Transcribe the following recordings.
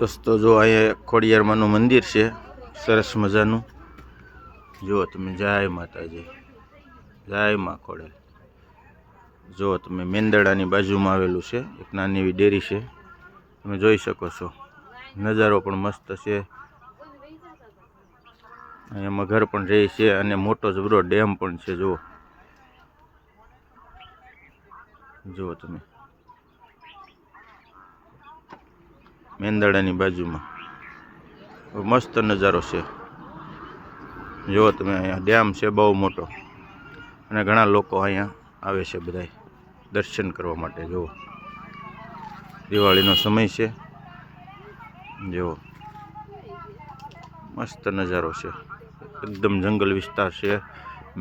દોસ્તો જો અહીંયા ખોડિયારમાંનું મંદિર છે, સરસ મજાનું. જુઓ તમે, જય માતાજી, જય મા ખોડલ. જુઓ તમે, મેંદડાની બાજુમાં આવેલું છે, એક નાની એવી ડેરી છે, તમે જોઈ શકો છો. નજારો પણ મસ્ત છે. અહીંયા ઘર પણ રહે છે અને મોટો જબરો ડેમ પણ છે. જુઓ જુઓ તમે, મેંદડાની બાજુમાં મસ્ત નજારો છે. જુઓ તમે, અહીંયા ડેમ છે બહુ મોટો અને ઘણા લોકો અહીંયા આવે છે બધા દર્શન કરવા માટે. જુઓ, દિવાળીનો સમય છે. જુઓ, મસ્ત નજારો છે. એકદમ જંગલ વિસ્તાર છે.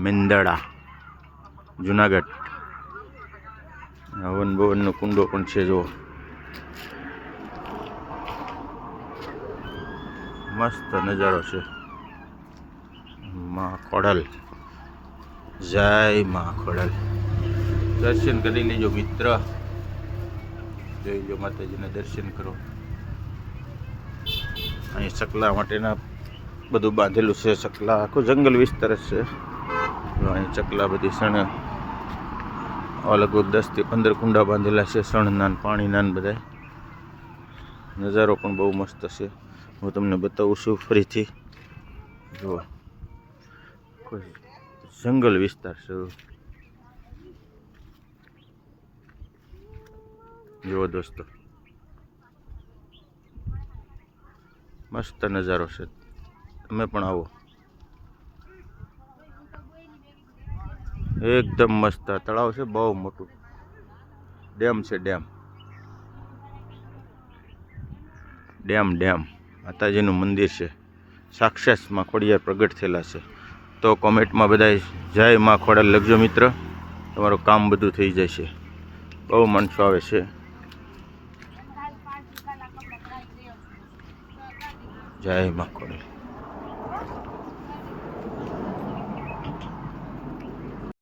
મેંદડા, જુનાગઢ. હવન ભવનનો કુંડો પણ છે. જુઓ, મસ્ત નજારો છે. માં ખોડલ, જય માં ખોડલ. દર્શન કરી લેજો મિત્ર, જોઈ લો માતાજીના દર્શન કરો. અહીં ચકલા માટેના બધું બાંધેલું છે. ચકલા, આખું જંગલ વિસ્તાર જ છે. અહીં ચકલા બધી સણ, લગભગ 10 થી 15 કુંડા બાંધેલા છે, સણના પાણીના બધા. નજારો પણ બહુ મસ્ત છે. હું તમને બતાવું છું ફરીથી. જુઓ, જંગલ વિસ્તાર છે. જુઓ દોસ્તો, મસ્ત નજારો છે. તમે પણ આવો, એકદમ મસ્ત તળાવ છે, બહુ મોટું ડેમ છે. ડેમ માતાજીનું મંદિર છે. સાક્ષાત માં ખોડિયાર પ્રગટ થયેલા છે. તો કોમેન્ટમાં બધા જય માં ખોડલ લખજો મિત્ર, તમારું કામ બધું થઈ જશે. બહુ માણસો આવે છે. જય માં ખોડલ.